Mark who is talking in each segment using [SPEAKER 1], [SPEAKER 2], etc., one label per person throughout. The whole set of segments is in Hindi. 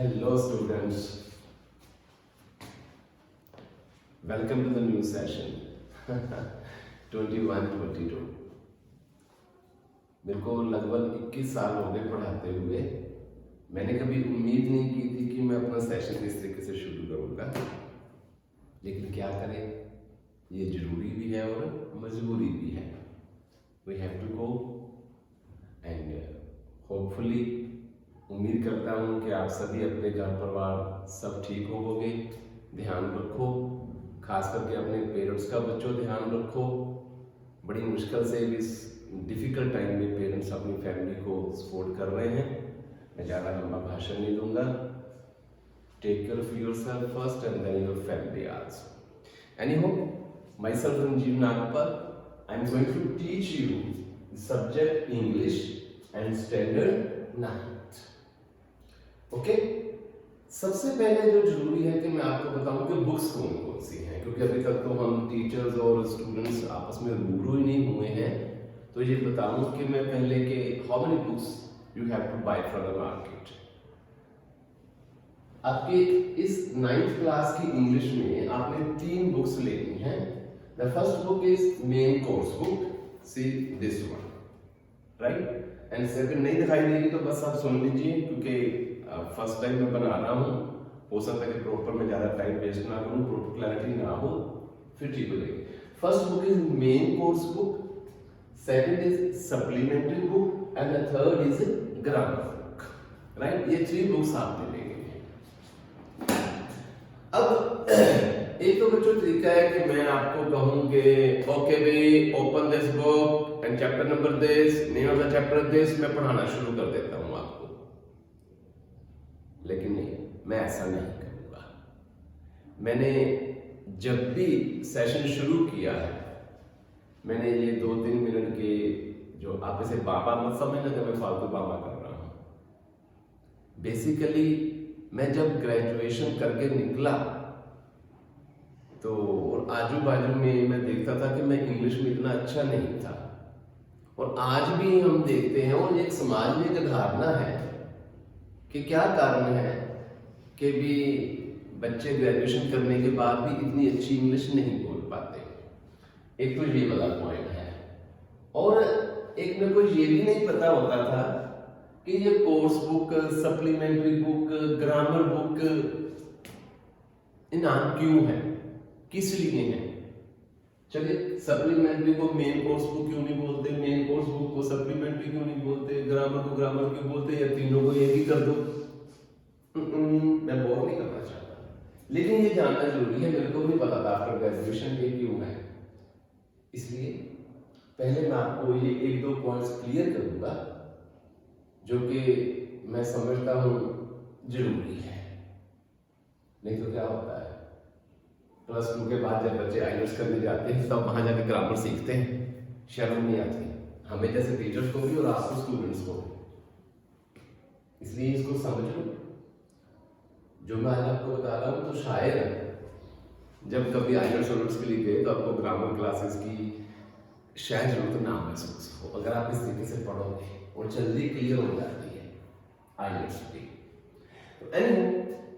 [SPEAKER 1] Hello students, welcome to the new session 21-22। मेरे को लगभग 21 साल हो गए पढ़ाते हुए। मैंने कभी उम्मीद नहीं की थी कि मैं अपना सेशन इस तरीके से शुरू करूँगा, लेकिन क्या करें, ये जरूरी भी है और मजबूरी भी है। We have to go and hopefully उम्मीद करता हूँ कि आप सभी अपने घर परिवार सब ठीक होवोगे। ध्यान रखो, खास करके अपने पेरेंट्स का बच्चों ध्यान रखो। बड़ी मुश्किल से इस डिफ़िकल्ट टाइम में पेरेंट्स अपनी फैमिली को सपोर्ट कर रहे हैं। मैं ज़्यादा लंबा भाषण नहीं दूंगा। Take care of yourself first and then your family also. Anyhow, myself Ranjeev Nagpal, I am going to teach you the subject English and Standard 9. Okay, सबसे पहले जो जरूरी है कि मैं आपको बताऊं कि बुक्स कौन कौन सी हैं, क्योंकि अभी तक तो हम टीचर्स और स्टूडेंट्स आपस में रूबरू ही नहीं हुए हैं। तो ये बताऊं कि मैं पहले के how many books you have to buy from the market. आपके इस 9th क्लास की इंग्लिश में आपने 3 बुक्स लेनी हैं। The first book is main course book, see this one, right. And second नहीं दिखाई देगी तो बस आप सुन लीजिए, क्योंकि फर्स्ट टाइम मैं बना रहा हूँ। हो सकता है कि प्रॉपर में ज़्यादा टाइम वेस्ट ना करूँ, प्रॉपर क्लैरिटी ना हो, फिर ठीक हो जाएगी। First book is main course book, second is supplementary book and the third is grammar book, right. ये 3 बुक्स आपने लेनी है। अब एक तो बच्चों तरीका है कि मैं आपको कहूँ कि ओके भाई open this book and chapter number this, name of the chapter this, मैं पढ़ाना शुरू कर देता हूँ आपको। लेकिन नहीं, मैं ऐसा नहीं करूँगा। मैंने जब भी सेशन शुरू किया है, मैंने ये 2-3 मिनट के जो आप इसे बाबा मत समझना कि मैं फालतू बाबा कर रहा हूँ। बेसिकली मैं जब ग्रेजुएशन करके निकला तो और आजू बाजू में मैं देखता था कि मैं इंग्लिश में इतना अच्छा नहीं था, और आज भी हम देखते हैं और एक समाज में एक धारणा है कि क्या कारण है कि भी बच्चे ग्रेजुएशन करने के बाद भी इतनी अच्छी इंग्लिश नहीं बोल पाते। एक तो ये वाला पॉइंट है, और एक मेरे को ये भी नहीं पता होता था कि ये course book, supplementary book, grammar book ये नाम क्यों है, किस लिए है। चलिए, सप्लीमेंट्री को मेन कोर्स बुक क्यों नहीं बोलते, मेन कोर्स बुक को सप्लीमेंट्री क्यों नहीं बोलते, ग्रामर को ग्रामर क्यों बोलते, या तीनों को एक ही कर दो। मैं बोर नहीं करना चाहता, लेकिन ये जानना जरूरी है। मेरे को नहीं पता था आफ्टर ग्रेजुएशन ये क्यों है। इसलिए पहले मैं आपको ये 1-2 पॉइंट्स क्लियर करूंगा जो कि मैं समझता हूँ जरूरी है। नहीं तो क्या होता है, +2 के बाद जब बच्चे आईएलटीएस करने जाते हैं तब वहां जाके ग्रामर सीखते हैं, शर्म नहीं आती हमें जैसे टीचर्स को भी और आपको स्टूडेंट्स को। इसलिए इसको समझ लो जो मैं आज आपको बता रहा हूँ। तो शायद जब कभी आईएलटीएस के लिए गए तो आपको ग्रामर क्लासेस की शायद जरूरत ना महसूस हो, अगर आप इस तरीके से पढ़ोगे, और जल्दी क्लियर हो जाती है आईएलटीएस की। तो एनीवे,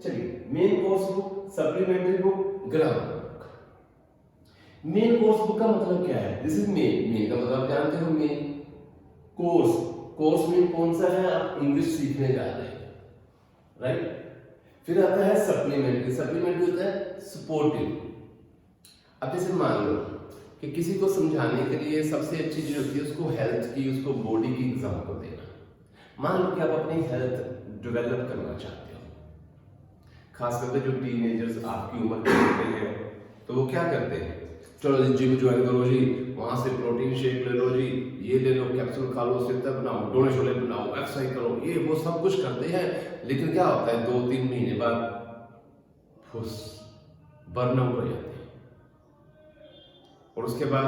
[SPEAKER 1] चलिए, main course book, supplementary book, grammar book. Main course book का मतलब क्या है? दिस इज मेन का मतलब जानते हो, मेन कोर्स में कौन सा है, आप इंग्लिश सीखने जा रहे हैं, राइट। फिर आता है सप्लीमेंट्री होता है सपोर्टिव। अब जैसे मान लो कि किसी को समझाने के लिए सबसे अच्छी चीज होती है उसको हेल्थ की, उसको बॉडी की एग्जांपल देना। मान लो कि आप अपनी हेल्थ डेवलप करना चाहते हो, खास करके जो टीनेजर्स आपकी उम्र के होते हैं, तो वो क्या करते हैं, चलो जी जिम ज्वाइन करो जी, वहां से प्रोटीन शेक ले लो जी, ये ले लो, कैप्सूल खा लो, सिरता बनाओ, डोले शोले बनाओ, एक्सरसाइज करो, ये वो सब कुछ करते हैं। लेकिन क्या होता है, 2-3 महीने बाद फुस बर्नआउट हो जाते हैं, और उसके बाद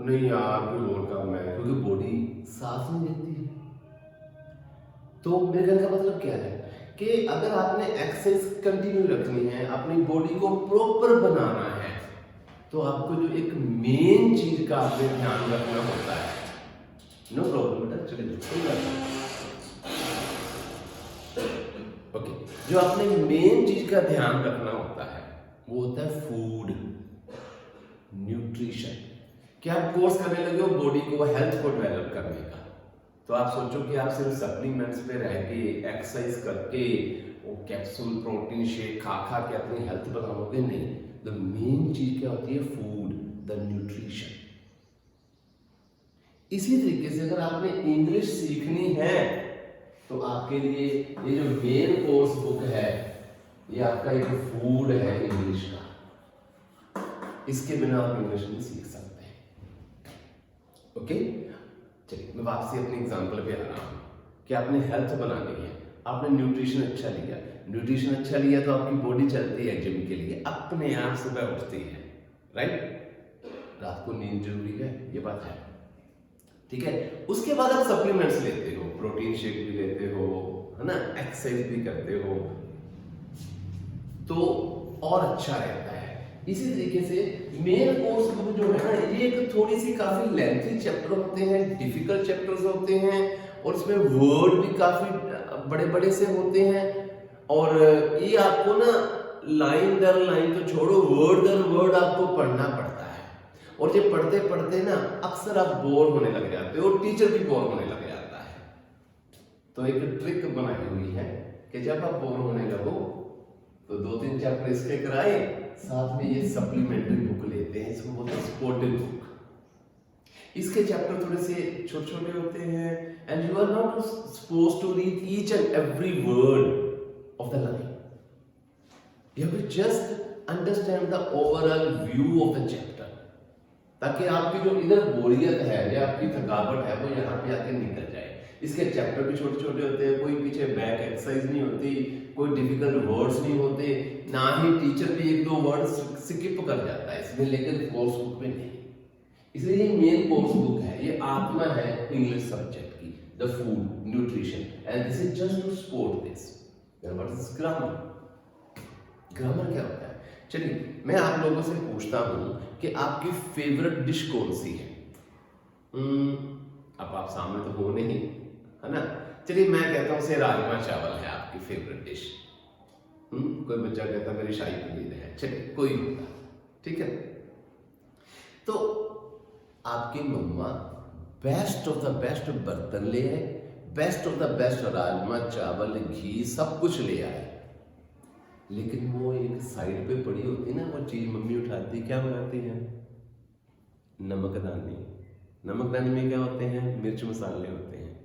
[SPEAKER 1] नहीं यार कोई और काम है, क्योंकि बॉडी साथ नहीं देती है। तो मेरे कहने का मतलब क्या है कि अगर आपने एक्सरसाइज कंटिन्यू रखनी है, अपनी बॉडी को प्रॉपर बनाना है, तो आपको जो एक मेन चीज का आपने ध्यान रखना होता है। नो प्रॉब्लम बेटा, चलिए कोई बात नहीं। ओके, जो आपने मेन चीज का ध्यान रखना होता है वो होता है फूड, न्यूट्रिशन। कि आप कोर्स करने लगे हो बॉडी को, हेल्थ को डेवलप करने का, तो आप सोचो कि आप सिर्फ सप्लीमेंट्स पे रह के, एक्सरसाइज करके, वो कैप्सूल प्रोटीन शेक खा खा के अपनी हेल्थ बनाओगे नहीं। द मेन चीज क्या होती है? Food, the nutrition. इसी तरीके से अगर आपने इंग्लिश सीखनी है तो आपके लिए ये जो मेन कोर्स बुक है ये आपका एक फूड है इंग्लिश का। इसके बिना आप इंग्लिश नहीं सीख सकते। ओके, चलिए मैं वापसी अपनी एग्जांपल पे आ रहा हूँ कि आपने हेल्थ बनानी है, आपने न्यूट्रिशन अच्छा लिया, न्यूट्रिशन अच्छा लिया तो आपकी बॉडी चलती है जिम के लिए, अपने आप सुबह उठती है, राइट? रात को नींद जरूरी है, ये बात है, ठीक है। उसके बाद आप सप्लीमेंट्स लेते हो, प्रोटीन शेक भी लेते हो, है ना, एक्सरसाइज भी करते हो, तो और अच्छा रहता है। इसी तरीके से मेन कोर्स बुक जो है ना, ये एक थोड़ी सी काफी लेंथी चैप्टर होते हैं, डिफिकल्ट चैप्टर्स होते हैं, और इसमें वर्ड भी काफी बड़े बड़े से होते हैं, और ये आपको ना लाइन दर लाइन तो छोड़ो, वर्ड दर वर्ड आपको पढ़ना पड़ता है, और ये पढ़ते पढ़ते ना अक्सर आप बोर होने लग जाते हो, और टीचर भी बोर होने लग जाता है। तो एक ट्रिक बनाई हुई है कि जब आप बोर होने लगो तो 2-3 चैप्टर इसके कराए, साथ में ये सप्लीमेंट्री बुक लेते हैं, इसको बोलते हैं स्पोर्टिव बुक। इसके चैप्टर थोड़े से छोटे छोटे होते हैं, and you are not supposed to read each and every word of the line, you have to just understand the overall view of the chapter, ताकि आपकी जो इधर बोरियत है या आपकी थकावट है वो यहाँ पे आके निकल जाए। इसके चैप्टर भी छोटे छोटे होते हैं, कोई पीछे बैक एक्सरसाइज नहीं होती, कोई डिफिकल्ट वर्ड्स नहीं होते, ना ही टीचर भी 1-2 वर्ड स्किप कर जाता है इसमें, लेकिन कोर्स बुक में नहीं। इसलिए ये मेन कोर्स बुक है, ये आत्मा है इंग्लिश सब्जेक्ट की, the food, nutrition, and this is just to support this. What is grammar? Grammar क्या होता है? चलिए मैं आप लोगों से पूछता हूं कि आपकी फेवरेट डिश कौन सी है? अब आप सामने तो हो नहीं, है ना? चलिए मैं कहता हूं से राजमा चावल है आपकी फेवरेट डिश। कोई बच्चा कहता मेरी शाही पनीर है, चलिए कोई होगा, ठीक है। तो आपकी मम्मा बेस्ट ऑफ द बेस्ट बर्तन ले आए, best of the best rajma चावल घी सब कुछ ले आए, लेकिन वो एक साइड पे पड़ी होती ना वो चीज मम्मी उठाती, क्या बनाती है? नमकदानी। नमकदानी में क्या होते हैं? मिर्च मसाले होते हैं।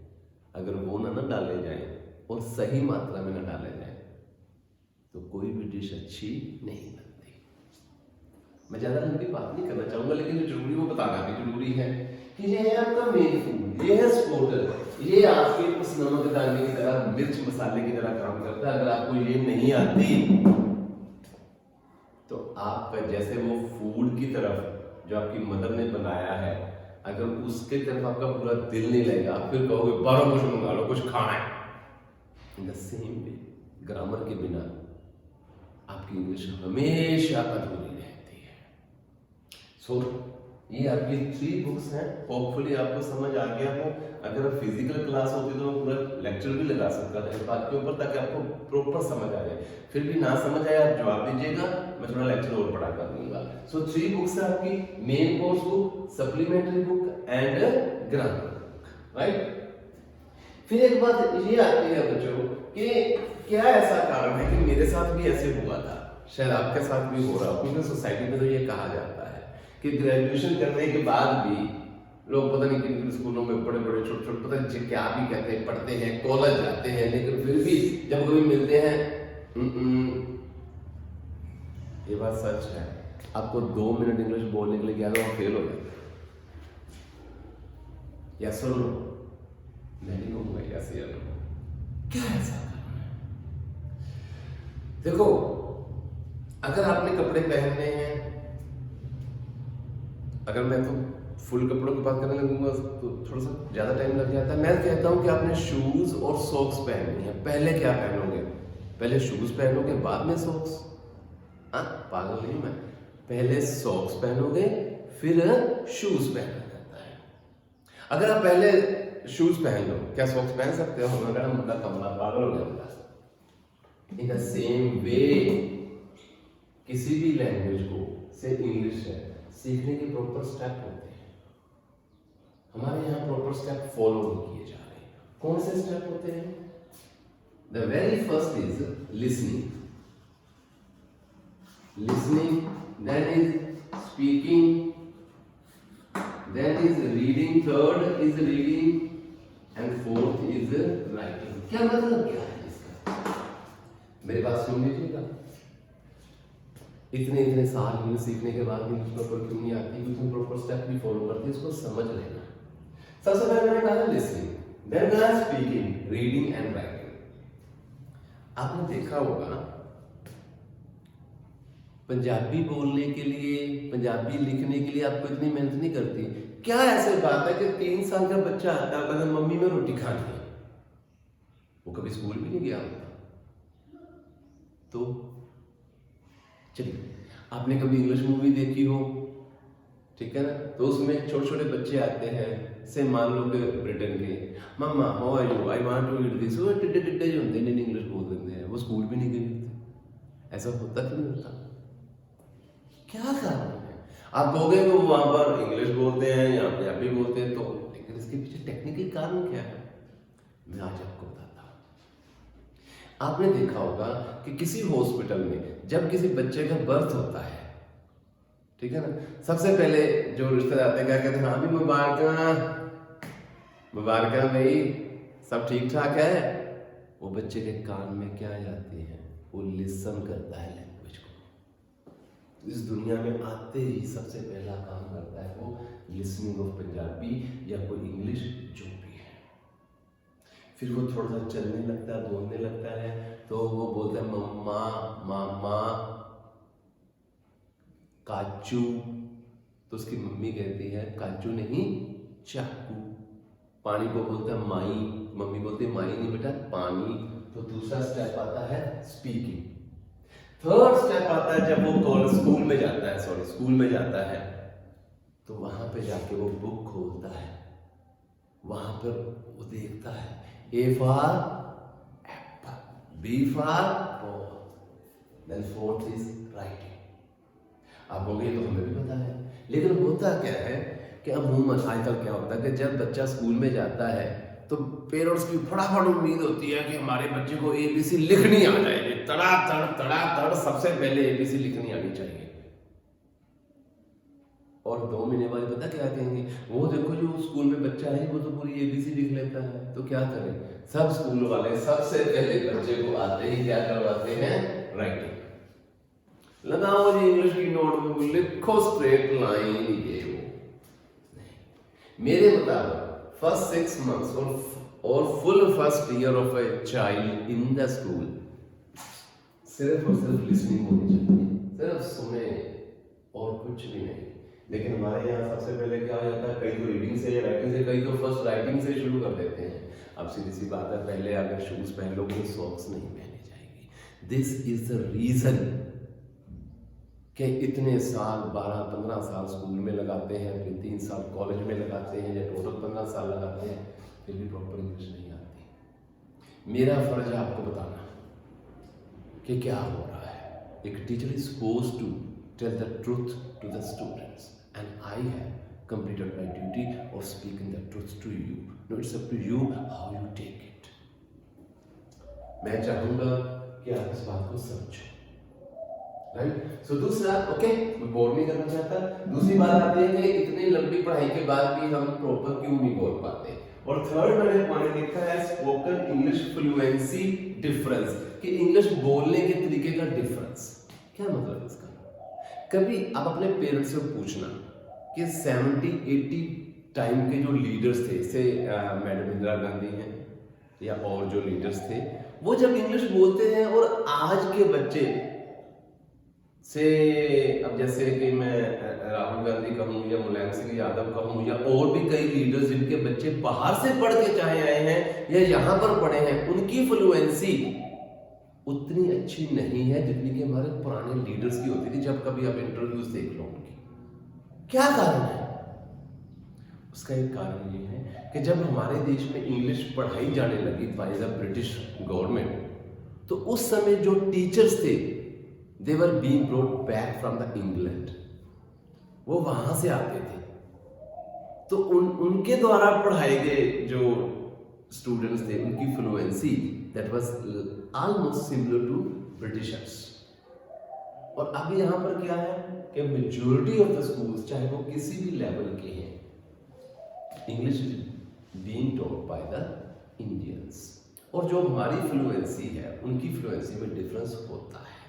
[SPEAKER 1] अगर वो ना डाले जाए और सही मात्रा में ना डाले जाए तो कोई भी डिश अच्छी नहीं बनती। मैं ज्यादा लंबी बात नहीं करना चाहूंगा, लेकिन जो जरूरी वो बताना भी जरूरी है कि ये है आपका मेन फूड, ये है स्पोर्टर, ये आपके उस नमकदानी की तरह, मिर्च मसाले की तरह काम करता है। अगर आपको ये नहीं आती तो आप जैसे वो फूड की तरफ जो आपकी मदर ने बनाया है, अगर उसके तरफ आपका पूरा दिल नहीं लगेगा, फिर कहोगे बारह कुछ मंगा लो, कुछ खाना है। In the same way grammar के बिना आपकी इंग्लिश हमेशा अधूरी रहती है। सो ये आपकी 3 बुक्स हैं, होपफुली आपको समझ आ गया हो। अगर फिजिकल क्लास होती तो मैं पूरा लेक्चर भी लगा सकता था इस बात के ऊपर, ताकि आपको प्रॉपर समझ आ जाए। फिर भी ना समझ आए आप जवाब दीजिएगा, मैं थोड़ा लेक्चर और पढ़ा कर दूंगा। सो 3 बुक्स है आपकी, main course book, supplementary book and grammar book, right. फिर एक बात ये आती है बच्चों कि क्या ऐसा कारण है कि मेरे साथ भी ऐसे हुआ था, शायद आपके साथ भी हो रहा हो, क्योंकि सोसाइटी में तो ये कहा जाता है कि ग्रेजुएशन करने के बाद भी लोग पता नहीं किन किन स्कूलों में बड़े बड़े छोटे छोटे पता नहीं क्या भी कहते हैं, पढ़ते हैं, कॉलेज जाते हैं, लेकिन फिर भी जब कभी मिलते हैं, ये बात सच है, आपको 2 मिनट इंग्लिश बोलने के लिए क्या तो आप फेल हो जाते। यस और नो? मैं नहीं कहूंगा यस या नो। क्या ऐसा कारण है? देखो, अगर आपने कपड़े पहनने हैं, अगर मैं तो फुल कपड़ों की बात करने लगूंगा तो थोड़ा सा ज्यादा टाइम लग जाता है। मैं कहता हूं कि आपने शूज और सॉक्स पहननी है। पहले क्या पहनोगे? पहले शूज पहनोगे, बाद में सॉक्स? हाँ, पागल नहीं मैं। पहले सॉक्स पहनोगे, फिर शूज पहना जाता है। अगर आप पहले शूज पहन लो, क्या सॉक्स पहन सकते हो? मेरा मुद्दा कमला, पागल हो गया। इन द सेम वे किसी भी लैंग्वेज को, से इंग्लिश है, सीखने के प्रॉपर स्टेप होते हैं। हमारे यहाँ प्रॉपर स्टेप फॉलो नहीं किए जा रहे। कौन से स्टेप होते हैं? The very first is listening, then is speaking, then is reading, third is reading and fourth is writing. क्या मतलब क्या है इसका? मेरी बात सुन लीजिएगा। इतने साल इंग्लिश सीखने के बाद इंग्लिश प्रॉपर क्यों नहीं आती? क्योंकि प्रॉपर स्टेप भी फॉलो करते हैं, इसको समझ लेना। सबसे पहले मैंने कहा लिसनिंग, देन कहा स्पीकिंग, रीडिंग एंड राइटिंग। आपने देखा होगा पंजाबी बोलने के लिए, पंजाबी लिखने के लिए आपको इतनी मेहनत नहीं करती। क्या ऐसी बात है कि 3 साल का बच्चा आता है, कहता मम्मी में रोटी खानी है, वो कभी स्कूल भी नहीं गया होता। तो चलिए, आपने कभी इंग्लिश मूवी देखी हो, ठीक है ना, तो उसमें छोटे छोटे बच्चे आते हैं, से मान लो कि ब्रिटेन के, मम्मा how are you, I want to eat this, वो टिड्डे टिड्डे जो होते हैं इंग्लिश बोल देते हैं, वो स्कूल भी नहीं गए होते। ऐसा होता कि नहीं होता? क्या कारण है? आप कहोगे कि वो वहां पर इंग्लिश बोलते हैं या पंजाबी बोलते हैं, तो लेकिन इसके पीछे टेक्निकल कारण क्या है, मैं आज आपको बताता हूं। आपने देखा होगा कि किसी हॉस्पिटल में जब किसी बच्चे का बर्थ होता है, ठीक है ना, सबसे पहले जो रिश्तेदार आते हैं क्या कहते हैं, हाँ भी मुबारक, मुबारक भाई, सब ठीक ठाक है। वो बच्चे के कान में क्या जाती है? वो लिसन करता है लैंग्वेज को। इस दुनिया में आते ही सबसे पहला काम करता है वो लिसनिंग ऑफ पंजाबी या कोई इंग्लिश जो भी है। फिर वो थोड़ा सा चलने लगता है, बोलने लगता है, तो वो बोलता है मम्मा, मामा, काचू। तो उसकी मम्मी कहती है काचू नहीं, चाकू। पानी को बोलता है माई, मम्मी बोलती है माई नहीं बेटा, पानी। तो दूसरा स्टेप आता है स्पीकिंग। थर्ड स्टेप आता है जब वो कॉलेज स्कूल में जाता है, स्कूल में जाता है, तो वहां पे जाके वो बुक खोलता है, वहां पर वो देखता है A for apple, B for ball, then fourth is writing. आप बोलोगे तो हमें भी पता है, लेकिन होता क्या है कि अमूमन आजकल क्या होता है कि जब बच्चा स्कूल में जाता है तो पेरेंट्स की फटाफट उम्मीद होती है कि हमारे बच्चे को एबीसी लिखनी आ जाए, तड़ा तड़ सबसे पहले एबीसी लिखनी आनी चाहिए। और 2 महीने बाद पता क्या कहेंगे, वो देखो जो स्कूल में बच्चा है वो तो पूरी एबीसी लिख लेता है। तो क्या करें, सब स्कूल वाले सबसे पहले बच्चे को आते ही क्या करवाते हैं, राइटिंग। लगाओ जी इंग्लिश की नोटबुक, लिखो स्ट्रेट लाइन, ये वो। मेरे मुताबिक फर्स्ट 6 months और full first year of a child in the school सिर्फ और सिर्फ लिसनिंग होनी चाहिए, सिर्फ सुने और कुछ भी नहीं। लेकिन हमारे यहाँ सबसे पहले क्या हो जाता है, कई तो रीडिंग से या राइटिंग से, कई तो फर्स्ट राइटिंग से शुरू कर देते हैं। अब सीधी सी बात है, पहले अगर शूज पहन लोगे तो सॉक्स नहीं पहने जाएंगे। दिस इज द रीजन कि इतने साल 12-15 साल स्कूल में लगाते हैं, फिर 3 साल कॉलेज में लगाते हैं, या टोटल 15 साल लगाते हैं, फिर भी प्रॉपर इंग्लिश नहीं आती। मेरा फर्ज है आपको बताना कि क्या हो रहा है। एक teacher is supposed to tell the truth to the students and I have completed my duty of speaking the truth to you. No, it's up to you how you take it. मैं चाहूंगा कि आप इस बात को समझो, राइट। सो दूसरा, ओके, मैं बोर नहीं करना चाहता। दूसरी बात आती है कि इतनी लंबी पढ़ाई के बाद भी हम प्रॉपर क्यों नहीं बोल पाते। और थर्ड मैंने पॉइंट लिखा है स्पोकन इंग्लिश फ्लुएंसी डिफरेंस, कि इंग्लिश बोलने के तरीके का डिफरेंस। क्या मतलब इसका? कभी आप अपने पेरेंट्स से पूछना कि 70-80 टाइम के जो लीडर्स थे, जैसे मैडम इंदिरा गांधी हैं या और जो लीडर्स थे, वो जब इंग्लिश बोलते हैं और आज के बच्चे से, अब जैसे कि मैं राहुल गांधी कहूँ या मुलायम सिंह यादव कहूँ या और भी कई लीडर्स जिनके बच्चे बाहर से पढ़ के चाहे आए हैं या यहाँ पर पढ़े हैं, उनकी फ्लुएंसी उतनी अच्छी नहीं है जितनी कि हमारे पुराने लीडर्स की होती थी। जब कभी आप इंटरव्यूज देख लो उनकी, क्या कारण है? उसका एक कारण ये है कि जब हमारे देश में इंग्लिश पढ़ाई जाने लगी बाय द ब्रिटिश गवर्नमेंट, तो उस समय जो टीचर्स थे they were being brought back from the England, वो वहां से आते थे। तो उनके द्वारा पढ़ाए गए जो स्टूडेंट्स थे उनकी fluency that was almost similar to Britishers. और अभी यहाँ पर क्या है कि मेजॉरिटी ऑफ द स्कूल्स चाहे वो किसी भी लेवल के हैं, English being taught by the Indians. और जो हमारी फ्लुएंसी है उनकी फ्लुएंसी में डिफरेंस होता है।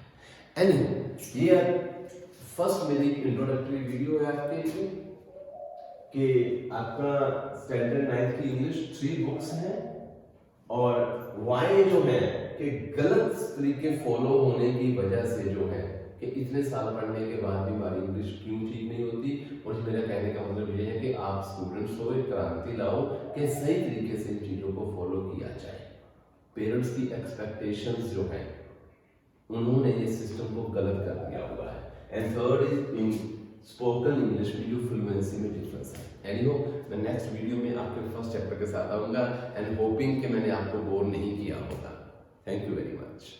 [SPEAKER 1] एनीवे ये फर्स्ट मेरी इंट्रोडक्टरी वीडियो है आपके लिए कि आपका स्टैंडर्ड 9th की इंग्लिश 3 बुक्स हैं और वाई जो है कि गलत तरीके फॉलो होने की वजह से जो है कि इतने साल पढ़ने के बाद भी हमारी इंग्लिश क्यों ठीक नहीं होती। और मेरा कहने का मतलब ये है कि आप स्टूडेंट्स को एक क्रांति लाओ कि सही तरीके से इन चीज़ों को फॉलो किया जाए। पेरेंट्स की एक्सपेक्टेशंस जो हैं उन्होंने ये सिस्टम को गलत कर दिया हुआ है। And third is in spoken English में जो फ्लुएंसी में डिफरेंस है। एनीहो मैं नेक्स्ट वीडियो में आपके फर्स्ट चैप्टर के साथ आऊँगा एंड होपिंग कि मैंने आपको बोर नहीं किया होगा। Thank you very much.